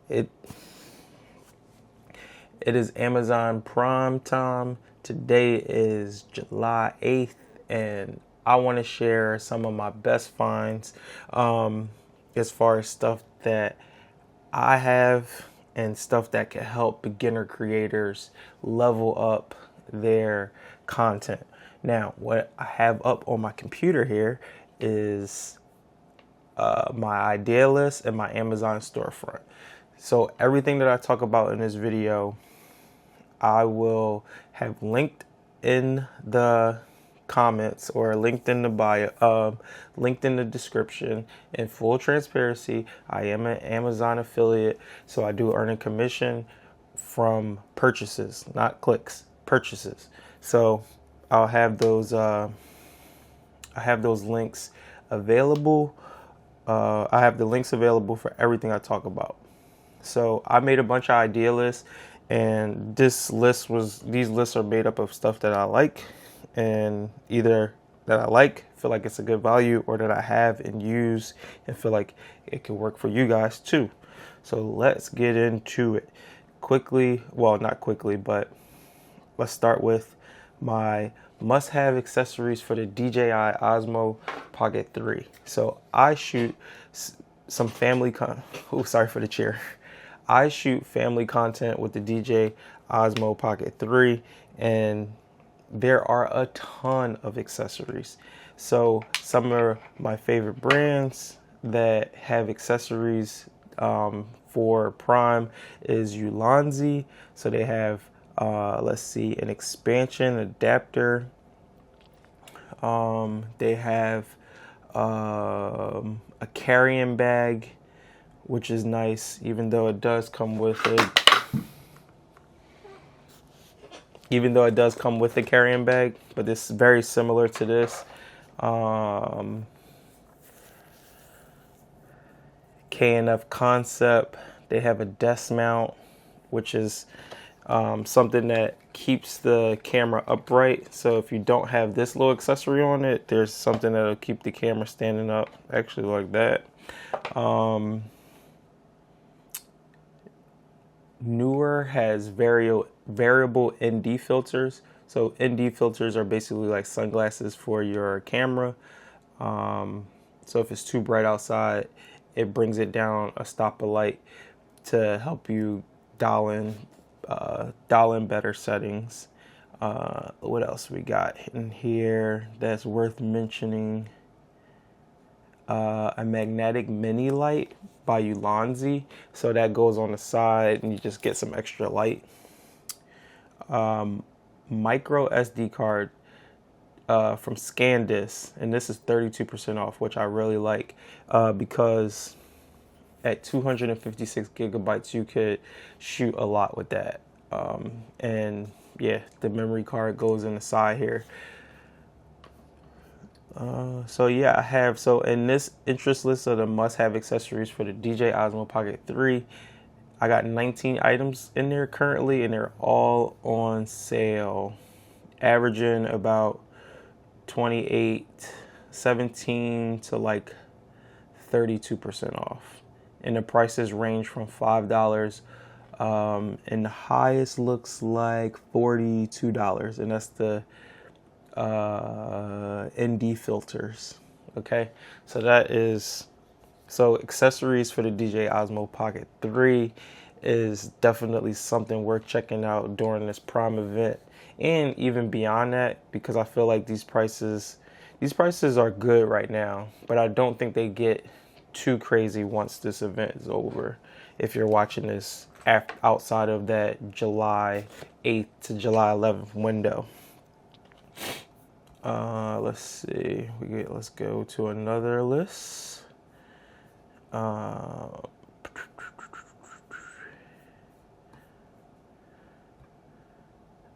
It is Amazon Prime time. Today is July 8th, and I want to share some of my best finds as far as stuff that I have and stuff that can help beginner creators level up their content. Now, what I have up on my computer here is my idea list and my Amazon storefront. So everything that I talk about in this video, I will have linked in the comments or linked in the bio, linked in the description. In full transparency, I am an Amazon affiliate, so I do earn a commission from purchases, not clicks, purchases. So I'll have those. I have those links available. I have the links available for everything I talk about. So I made a bunch of idea lists, and these lists are made up of stuff that I like, and either that I like, feel like it's a good value, or that I have and use and feel like it could work for you guys too. So let's get into it quickly. Well, not quickly, but let's start with my must-have accessories for the DJI Osmo Pocket 3. So I shoot some sorry for the chair. I shoot family content with the DJI Osmo Pocket 3, and there are a ton of accessories. So some of my favorite brands that have accessories for Prime is Ulanzi. So they have, let's see, an expansion adapter. They have a carrying bag, which is nice, even though it does come with a carrying bag, but it's very similar to this. K&F Concept, they have a desk mount, which is something that keeps the camera upright. So if you don't have this little accessory on it, there's something that'll keep the camera standing up, actually like that. Newer has variable ND filters. So ND filters are basically like sunglasses for your camera. So if it's too bright outside, it brings it down a stop of light to help you dial in better settings. What else we got in here that's worth mentioning? A magnetic mini light by Ulanzi, so that goes on the side and you just get some extra light. Micro SD card from ScanDisk, and this is 32% off, which I really like because at 256 gigabytes you could shoot a lot with that. And yeah, the memory card goes in the side here. So yeah, in this interest list of the must-have accessories for the DJI Osmo Pocket 3, I got 19 items in there currently, and they're all on sale, averaging about 17 to like 32% off. And the prices range from $5, and the highest looks like $42, and that's the ND filters. Okay, so accessories for the DJI Osmo Pocket 3 is definitely something worth checking out during this Prime event, and even beyond that, because I feel like these prices are good right now, but I don't think they get too crazy once this event is over. If you're watching this outside of that July 8th to July 11th window. Let's see. Let's go to another list. All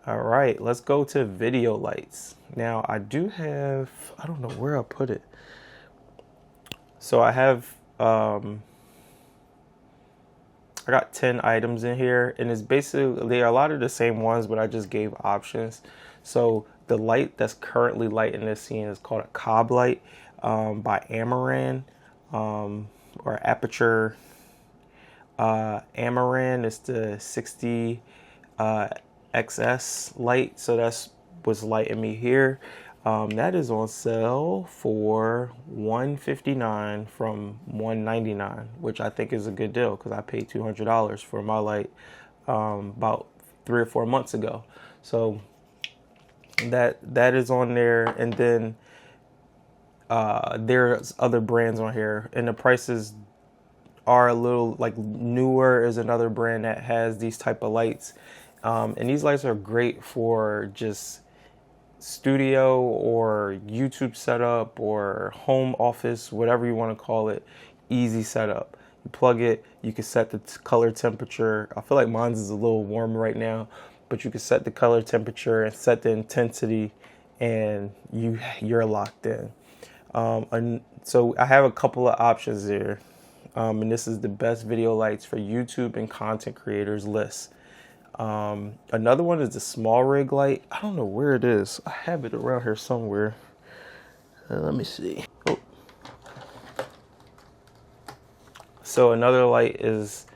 right, let's go to video lights. Now I don't know where I put it. So I have, I got 10 items in here, and it's basically, they are a lot of the same ones, but I just gave options. So the light that's currently lighting this scene is called a Cobb light by Amaran, or Aperture Amaran is the 60 XS light, so that's what's lighting me here. That is on sale for $159 from $199, which I think is a good deal because I paid $200 for my light about 3 or 4 months ago. So that is on there, and then there's other brands on here, and the prices are a little like Newer is another brand that has these type of lights, and these lights are great for just studio or YouTube setup or home office, whatever you want to call it. Easy setup. You plug it, you can set the color temperature. I feel like mine's is a little warm right now, but you can set the color temperature and set the intensity, and you're locked in. And so I have a couple of options there, and this is the best video lights for YouTube and content creators list. Another one is the small rig light. I don't know where it is. I have it around here somewhere. Let me see. Oh. So another light is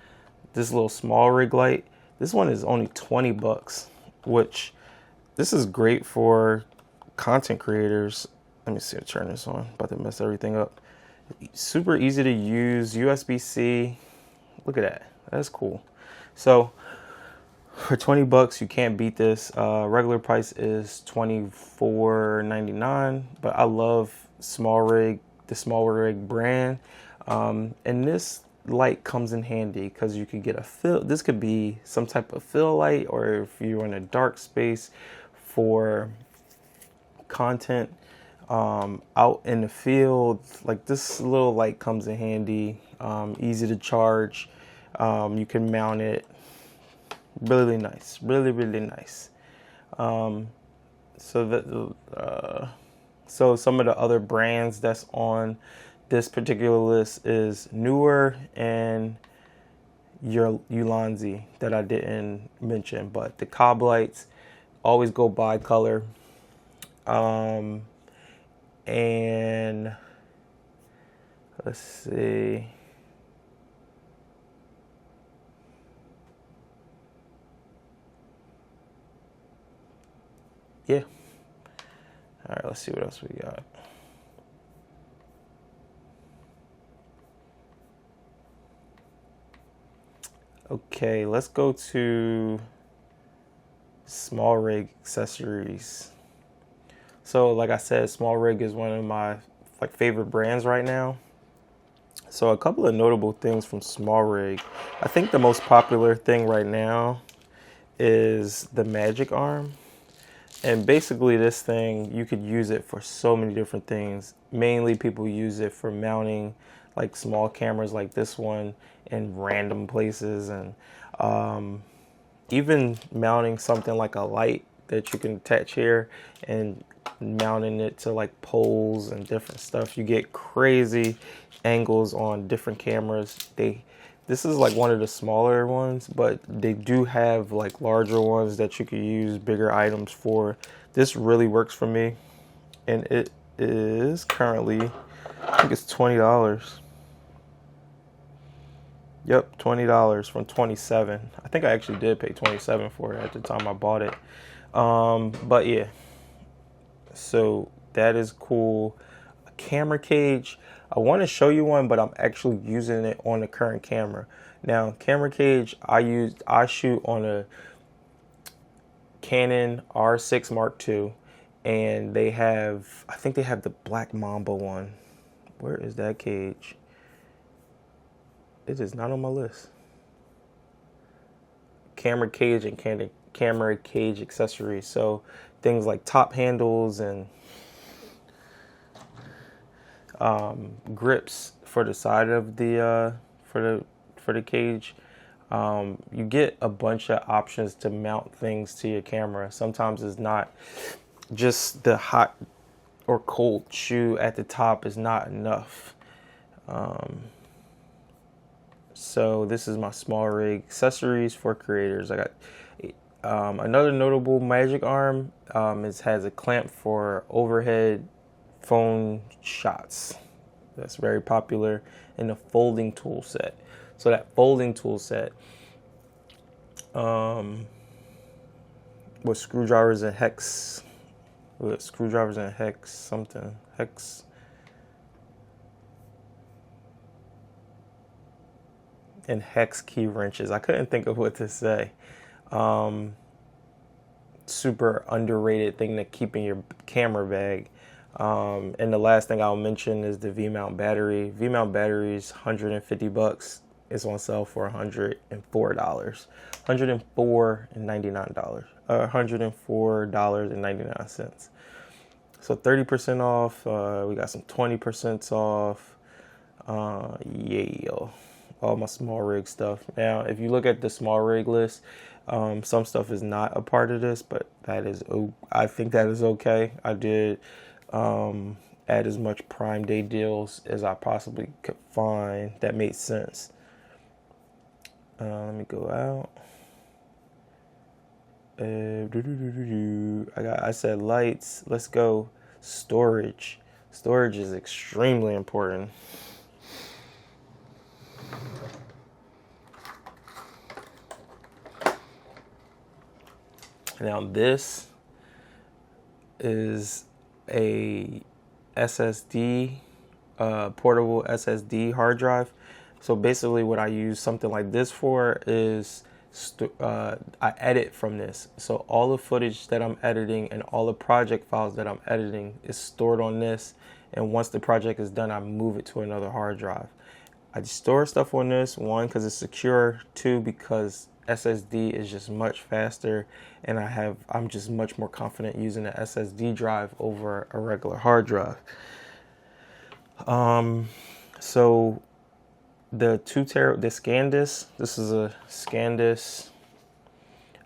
this little small rig light. This one is only $20, which this is great for content creators. Let me see, I'll turn this on. About to mess everything up. Super easy to use, USB-C. Look at that. That's cool. So for $20, you can't beat this. Regular price is $24.99, but I love the small rig brand. And this light comes in handy because you could get a fill. This could be some type of fill light, or if you're in a dark space for content out in the field, like this little light comes in handy. Easy to charge. You can mount it. Really nice, really nice. So some of the other brands that's on this particular list is Newer and Ulanzi that I didn't mention, but the Cobb lights always go bi-color. And let's see. Yeah. All right, let's see what else we got. Okay, let's go to small rig accessories. So like I said, small rig is one of my favorite brands right now. So a couple of notable things from small rig. I think the most popular thing right now is the Magic Arm. And basically this thing, you could use it for so many different things. Mainly people use it for mounting like small cameras like this one in random places, and even mounting something like a light that you can attach here and mounting it to like poles and different stuff. You get crazy angles on different cameras. This is like one of the smaller ones, but they do have like larger ones that you could use bigger items for. This really works for me, and it is currently, I think it's $20. Yep, $20 from $27. I think I actually did pay $27 for it at the time I bought it. But yeah, so that is cool. A camera cage. I want to show you one, but I'm actually using it on the current camera. Now, camera cage, I shoot on a Canon R6 Mark II, and I think they have the Black Mamba one. Where is that cage? It is not on my list. Camera cage and camera cage accessories. So things like top handles and grips for the side of the for the cage. You get a bunch of options to mount things to your camera. Sometimes it's not just the hot or cold shoe at the top is not enough. So this is my small rig accessories for creators. I got another notable Magic Arm. It has a clamp for overhead phone shots. That's very popular in the folding tool set. So that folding tool set with screwdrivers and hex, hex, and hex key wrenches. I couldn't think of what to say. Super underrated thing to keep in your camera bag. And the last thing I'll mention is the V-mount battery. V-mount battery is $150. It's on sale for $104. $104.99. $104.99. So 30% off. We got some 20% off. Yeah, all my small rig stuff. Now, if you look at the small rig list, some stuff is not a part of this, but I think that is okay. I did add as much Prime Day deals as I possibly could find that made sense. Let me go out. I said lights. Let's go storage. Storage is extremely important. Now this is a SSD, portable SSD hard drive. So basically what I use something like this for is I edit from this. So all the footage that I'm editing and all the project files that I'm editing is stored on this. And once the project is done, I move it to another hard drive. I store stuff on this, one, because it's secure, two, because SSD is just much faster, and I'm just much more confident using an SSD drive over a regular hard drive. So the ScanDisk, this is a ScanDisk,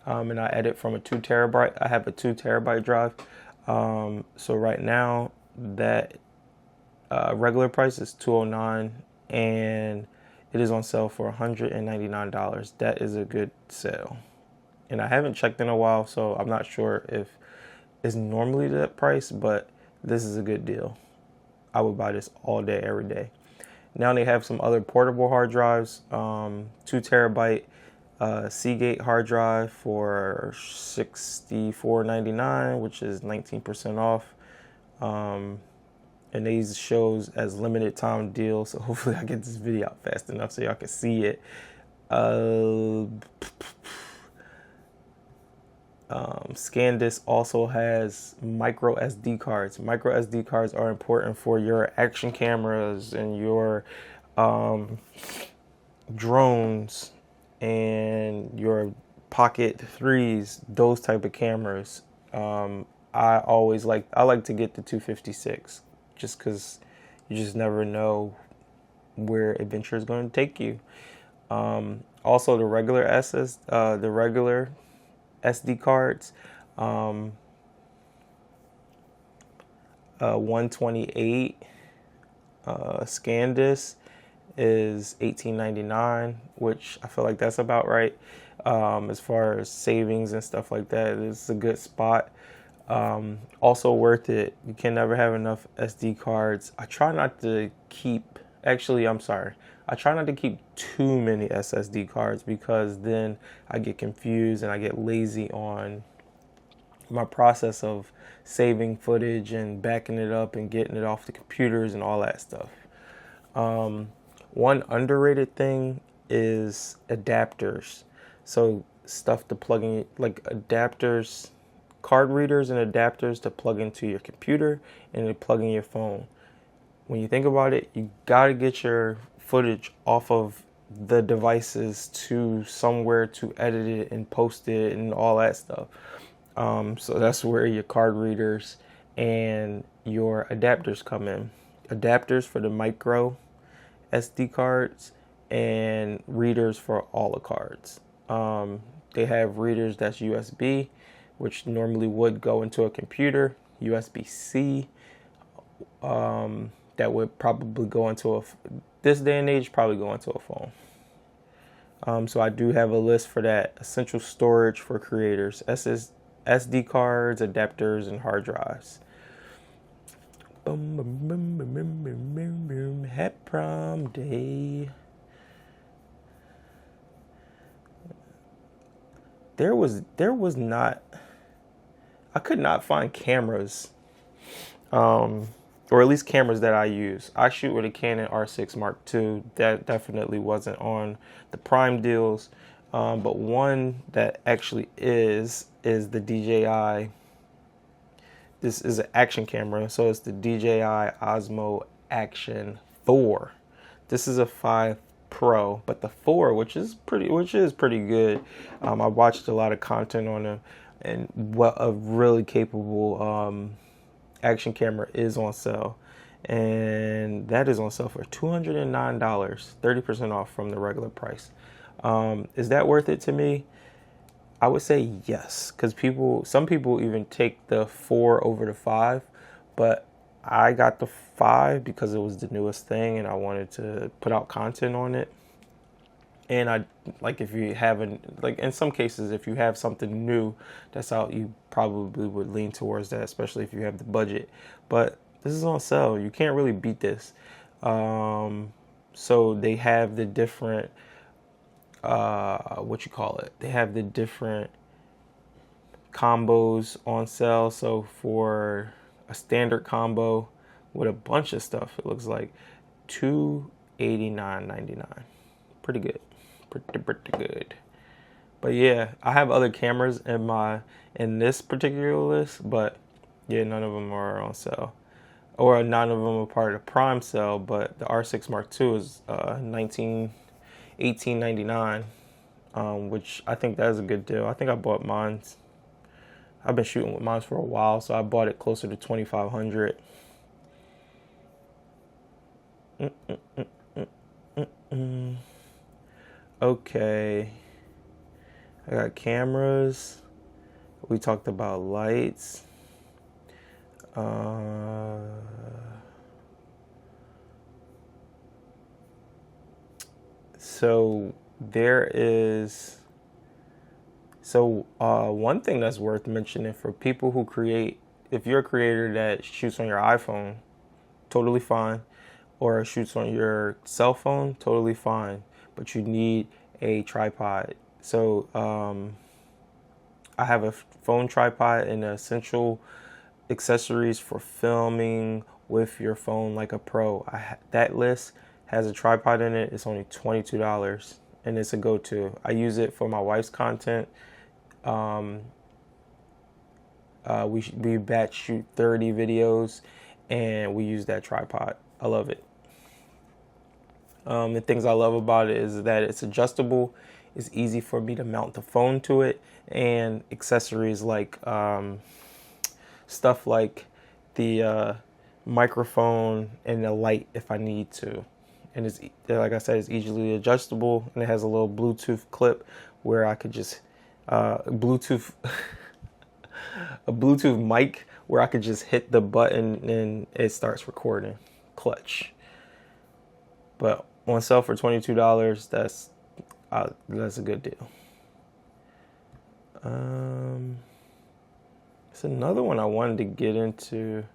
and I edit from a 2 terabyte. I have a 2 terabyte drive. So right now that regular price is $209, and it is on sale for $199. That is a good sale. And I haven't checked in a while, so I'm not sure if it's normally that price, but this is a good deal. I would buy this all day, every day. Now they have some other portable hard drives, 2 terabyte Seagate hard drive for $64.99, which is 19% off. And these shows as limited time deals, so hopefully I get this video out fast enough so y'all can see it. ScanDisk also has micro SD cards. Micro SD cards are important for your action cameras and your drones and your Pocket 3s, those type of cameras. I like to get the 256 just because you just never know where adventure is going to take you. Also, the regular SD cards, 128 ScanDisk is $18.99, which I feel like that's about right. As far as savings and stuff like that, it's a good spot. Also worth it. You can never have enough SD cards. I try not to keep too many SSD cards, because then I get confused and I get lazy on my process of saving footage and backing it up and getting it off the computers and all that stuff. One underrated thing is adapters. So stuff to plug in, like adapters, card readers and adapters to plug into your computer and to plug in your phone. When you think about it, you gotta get your footage off of the devices to somewhere to edit it and post it and all that stuff. So that's where your card readers and your adapters come in. Adapters for the micro SD cards and readers for all the cards. They have readers that's USB, which normally would go into a computer, USB-C, that would probably go into this day and age, probably go into a phone. So I do have a list for that. Essential storage for creators, SD cards, adapters, and hard drives. Boom, boom, boom, boom, boom, boom, boom, boom. Happy Prom Day. there was not, I could not find cameras, or at least cameras that I use. I shoot with a Canon R6 Mark II. That definitely wasn't on the Prime deals. But one that actually is the DJI. This is an action camera, so it's the DJI Osmo Action 4. This is a 5 Pro, but the 4, which is pretty good. I watched a lot of content on them, and what a really capable action camera is on sale, and that is on sale for $209, 30% off from the regular price. Is that worth it to me? I would say yes, because some people even take the 4 over the 5, but I got the 5 because it was the newest thing and I wanted to put out content on it. And I like, if you haven't, like in some cases, if you have something new that's out, you probably would lean towards that, especially if you have the budget. But this is on sale. You can't really beat this. So they have the different, they have the different combos on sale. So for a standard combo with a bunch of stuff, it looks like $289.99. Pretty good. Pretty good. But yeah, I have other cameras in this particular list, but yeah, none of them are on sale, or none of them are part of the Prime sale. But the R6 Mark II is $18.99, which I think that is a good deal. I think I bought mine. I've been shooting with mine for a while, so I bought it closer to $2,500. Okay, I got cameras. We talked about lights. So there is. One thing that's worth mentioning for people who create, if you're a creator that shoots on your iPhone, totally fine, or shoots on your cell phone, totally fine, but you need a tripod. So I have a phone tripod and essential accessories for filming with your phone like a pro. That list has a tripod in it. It's only $22, and it's a go-to. I use it for my wife's content. We batch shoot 30 videos, and we use that tripod. I love it. The things I love about it is that it's adjustable. It's easy for me to mount the phone to it, and accessories like stuff like the microphone and the light if I need to. And it's, like I said, it's easily adjustable, and it has a little Bluetooth clip where I could just a Bluetooth mic where I could just hit the button and it starts recording. Clutch. But on sale for $22, that's a good deal. It's another one I wanted to get into,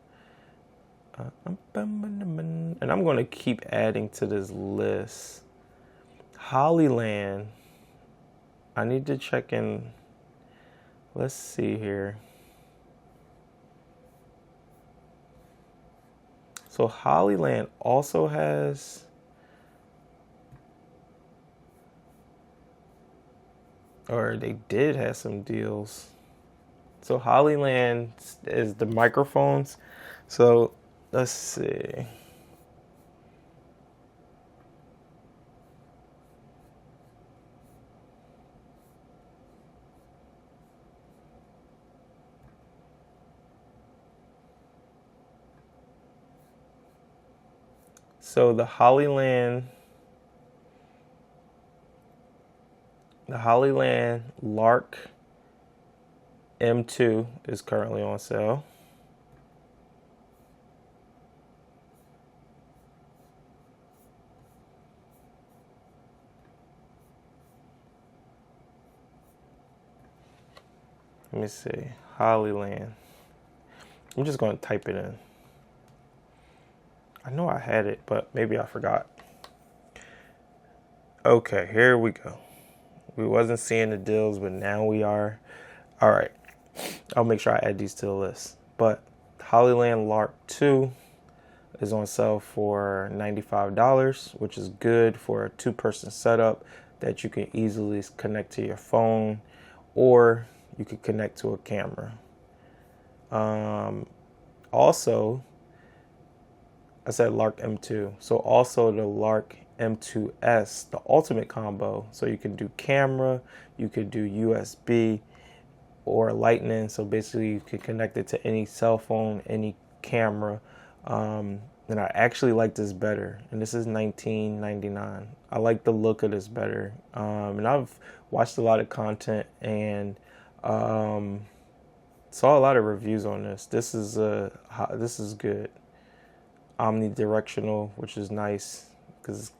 and I'm going to keep adding to this list. Hollyland. I need to check in. Let's see here. So Hollyland also has, or they did have some deals. So Hollyland is the microphones. So let's see. So the Hollyland Lark M2 is currently on sale. Let me see. Hollyland. I'm just going to type it in. I know I had it, but maybe I forgot. Okay, here we go. We wasn't seeing the deals, but now we are. All right. I'll make sure I add these to the list. But Hollyland Lark 2 is on sale for $95, which is good for a two-person setup that you can easily connect to your phone, or you could connect to a camera. Also, I said Lark M2. So also the Lark M2S, the ultimate combo. So you can do camera, you could do USB or Lightning. So basically you can connect it to any cell phone, any camera. And I actually like this better. And this is $19.99. I like the look of this better. And I've watched a lot of content and saw a lot of reviews on this. This is good. Omnidirectional, which is nice because it's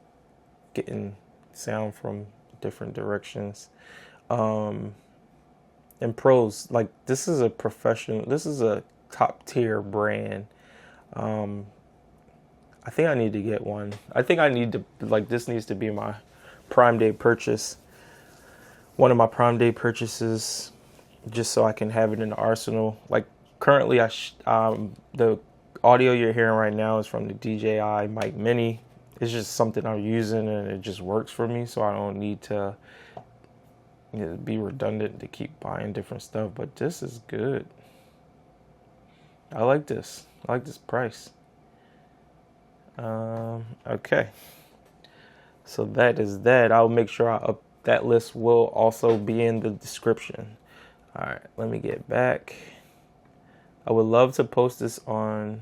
getting sound from different directions. And pros, like this is a professional, this is a top tier brand. I think I need to get one. I think I need to, like, this needs to be my Prime Day purchase. One of my Prime Day purchases, just so I can have it in the arsenal. Like currently, the audio you're hearing right now is from the DJI Mic Mini. It's just something I'm using and it just works for me, so I don't need to be redundant to keep buying different stuff. But this is good. I like this. I like this price. Okay. So that is that. I'll make sure that list will also be in the description. All right, let me get back. I would love to post this on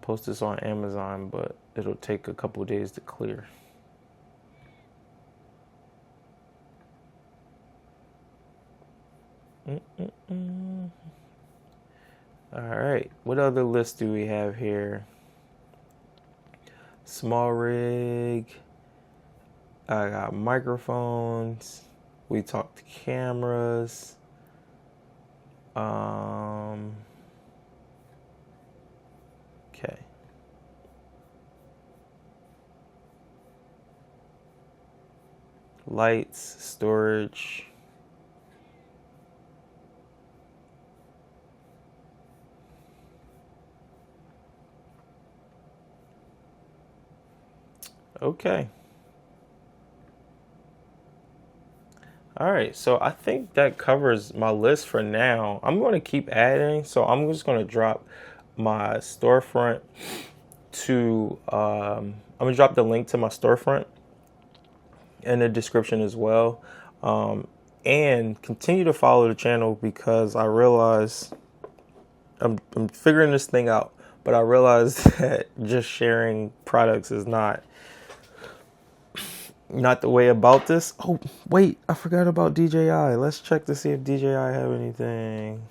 Amazon, but it'll take a couple of days to clear. All right, what other list do we have here? Small rig. I got microphones. We talked cameras. Okay. Lights, storage. Okay. All right, so I think that covers my list for now. I'm going to keep adding, so I'm just going to drop my storefront to, I'm going to drop the link to my storefront in the description as well. And continue to follow the channel because I realize I'm figuring this thing out, but I realize that just sharing products is not the way about this. Oh, wait, I forgot about DJI. Let's check to see if DJI have anything.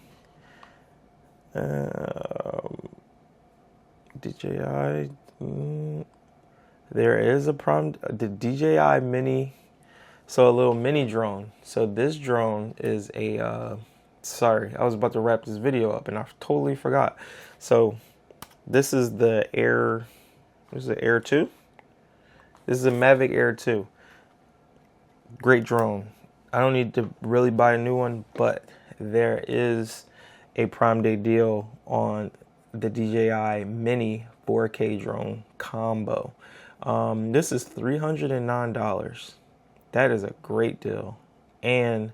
DJI, there is the DJI Mini, so a little mini drone. So this drone is sorry, I was about to wrap this video up and I totally forgot. So this is the Air 2. This is a Mavic Air 2. Great drone. I don't need to really buy a new one, but there is a Prime Day deal on the DJI Mini 4K drone combo. This is $309. That is a great deal. And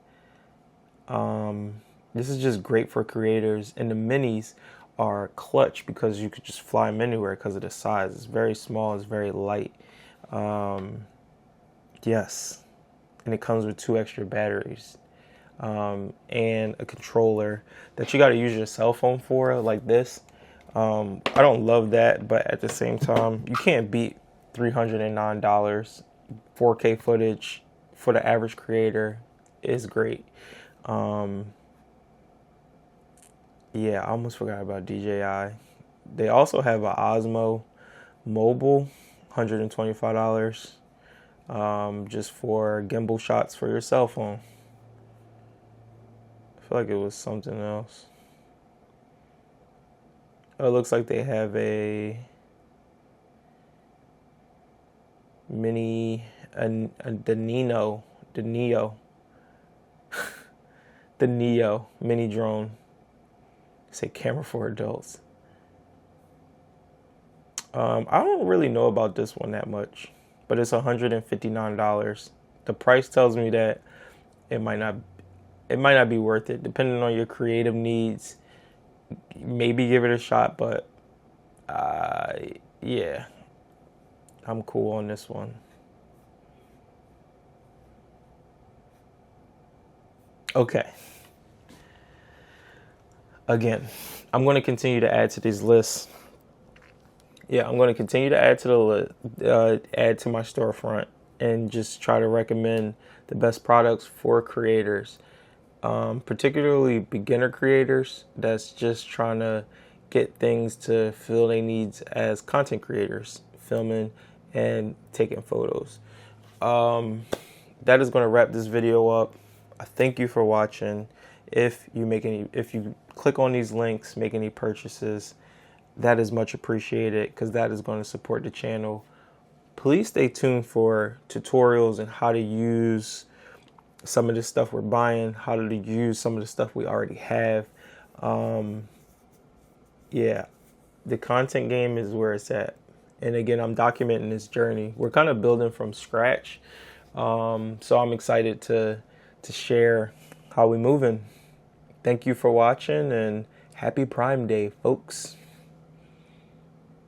this is just great for creators. And the minis are clutch because you could just fly them anywhere because of the size. It's very small. It's very light. Yes. And it comes with 2 extra batteries. And a controller that you got to use your cell phone for, like this. I don't love that, but at the same time, you can't beat $309. 4K footage for the average creator is great. Yeah, I almost forgot about DJI. They also have an Osmo Mobile, $125, just for gimbal shots for your cell phone. I feel like it was something else. Oh, it looks like they have a mini, the Neo mini drone. Say camera for adults. I don't really know about this one that much, but it's $159. The price tells me that it might not be worth it, depending on your creative needs. Maybe give it a shot, but yeah, I'm cool on this one. Okay. Again, I'm going to continue to add to these lists. Yeah, I'm going to continue to add to the add to my storefront and just try to recommend the best products for creators, particularly beginner creators that's just trying to get things to fill their needs as content creators, filming and taking photos. That is going to wrap this video up. I thank you for watching. If you click on these links, make any purchases, that is much appreciated because that is going to support the channel. Please stay tuned for tutorials and how to use some of the stuff we're buying, how to use some of the stuff we already have. Yeah, the content game is where it's at. And again, I'm documenting this journey. We're kind of building from scratch. So I'm excited to share how we're moving. Thank you for watching and happy Prime Day, folks.